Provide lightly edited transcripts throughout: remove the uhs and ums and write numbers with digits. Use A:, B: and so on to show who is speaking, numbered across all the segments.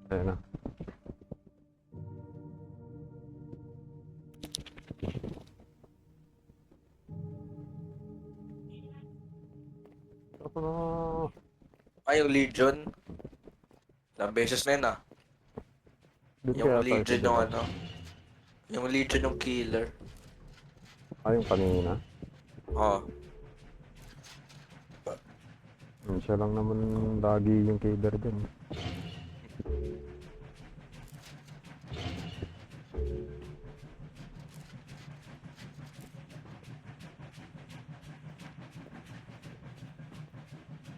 A: Ayun na. Ako na.
B: Ay, yung Legion. Ilang beses na yun ah.
A: Doon
B: Yung
A: kaya tayo sa
B: Legion yung
A: baba.
B: ano. Yung Legion yung killer.
A: Yung kanina.
B: Oh.
A: Siya lang naman lagi yung killer dyan.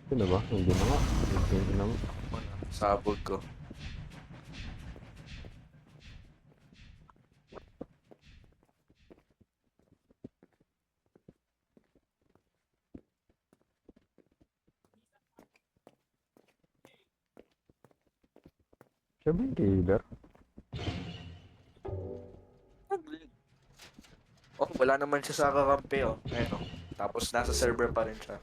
A: Sino ba? Hindi na nga. Hindi na nga.
B: Sabog ko.
A: Siya ba yung killer?
B: Oh, wala naman siya sa kakampi oh. Ayun oh. Tapos nasa server pa rin siya.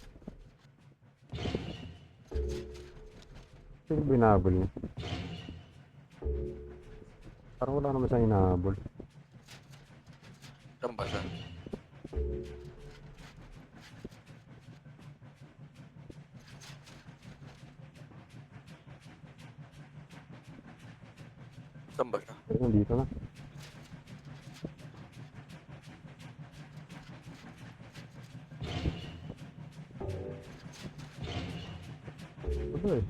A: Sino binabol niya? Parang wala naman siyang inahabol.
B: Saan ba siya? Saan ba siya?
A: Ayun, dito na. Ano eh?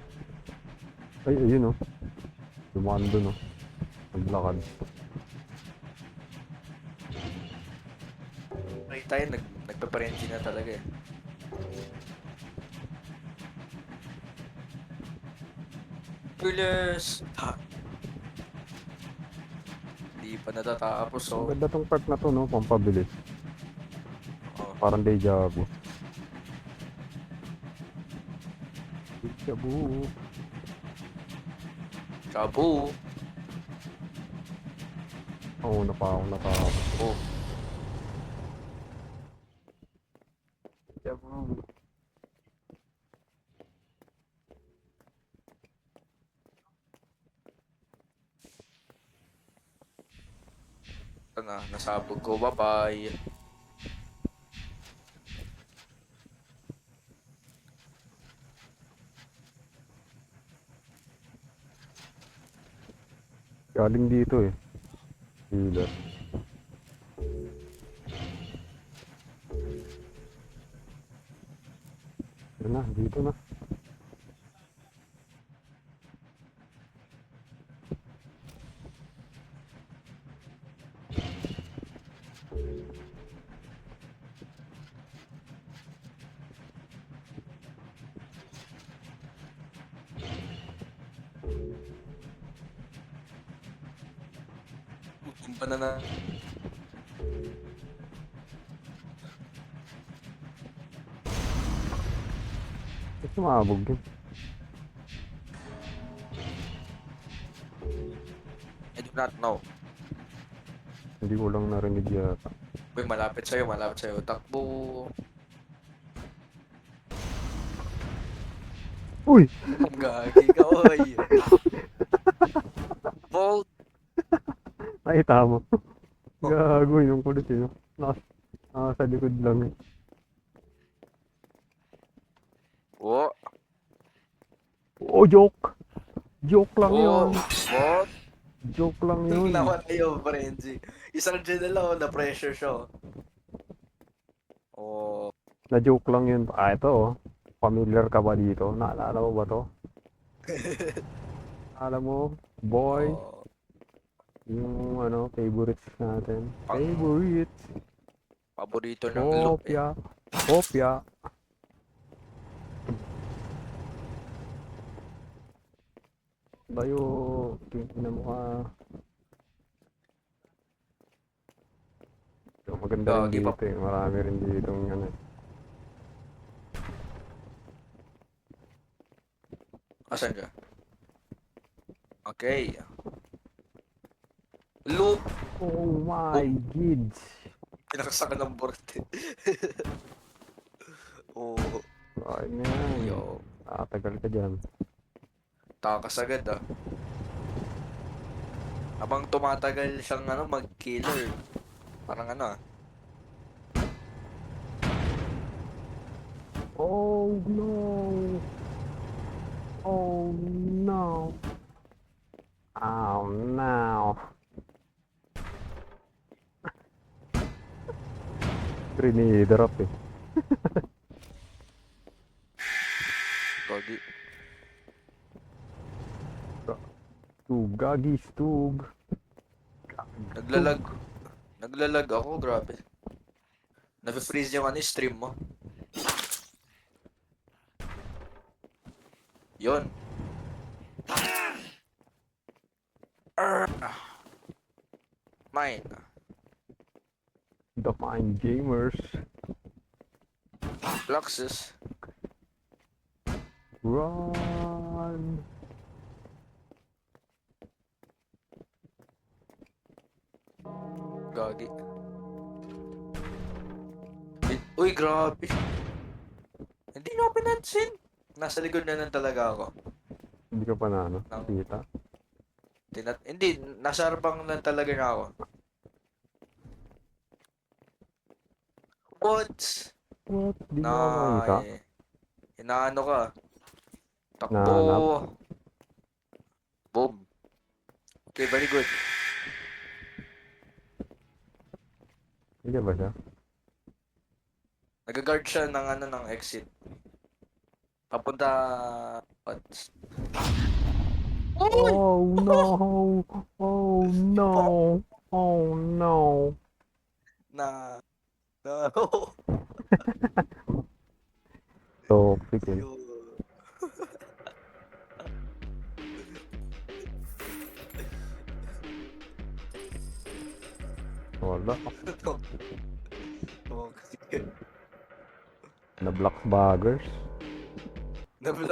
A: Ay, ayun oh. Dumaan doon oh. Naglakad.
B: Ay tayo, nagpa-frenzy na talaga eh. Pulis! Ha! Hindi pa natatapos
A: Ang
B: oh.
A: ganda tong part na to, no? Pampabilis.
B: Oh.
A: Parang deja vu. Deja vu.
B: Shabu!
A: Una pa ako natapos.
B: Oh.
A: Deja vu.
B: Ito na, nasabog ko. Bye-bye.
A: Galing dito eh. Killer. Yun na, dito na.
B: Tumpa na na.
A: Ba't sumabog yun?
B: I do not know.
A: Hindi ko lang narinig yata.
B: Uy, malapit sa'yo, malapit sa'yo. Takbo.
A: Uy!
B: Ang gagi ka, oy. Bolt.
A: Nakita mo.
B: Oh.
A: Gago yung kulit yun. Sa likod lang eh.
B: Oh.
A: Oh, joke! Joke lang yun.
B: Oh. What?
A: Joke lang yun.
B: Naman tayo, frenzy. Isang general, oh, na-pressure siya. Oh.
A: Na-joke lang yun. Ito oh. Familiar ka ba dito? Naalala mo ba to? Alam mo, boy,
B: Oh.
A: yung ano, favorites natin.
B: Pang
A: Favorites.
B: paborito ng loop eh.
A: Kopya. Kopya. Bayo, tingnan mo ka. So, maganda rin
B: Gagi pa.
A: dito eh. Marami rin dito yung ano.
B: Asan ka? Okay. Loop.
A: Oh my gids.
B: Pinakasaka ng board eh. Oh.
A: Ay nga.
B: Yo.
A: Tagal ka dyan.
B: Takas agad ah. Habang tumatagal siyang mag-killer. Parang
A: Oh no! Oh no! Oh no! Drop eh.
B: Gogi.
A: Stug, gagi, stug.
B: Naglalag. Naglalag ako, grabe. Nafe-freeze yung stream mo. Yon. Mine.
A: The fine gamers.
B: Fluxus.
A: Run!
B: Gagi. Uy, grabe. Hindi na ako pinansin. Nasa likod na lang talaga ako.
A: Hindi ka pa na
B: Nang-
A: kita.
B: Hindi, nasa harapan lang talaga na ako. What?
A: What? Di mo ako makita?
B: Inaano ka? Takbo.
A: Nahanap?
B: Boom. Okay, very good.
A: Hindi ba siya?
B: Nag-guard siya ng ng exit. Papunta. What?
A: Oh no! Oh no! Oh no!
B: Na.
A: Toxic eh. Wala. Na black baggers.
B: Nabla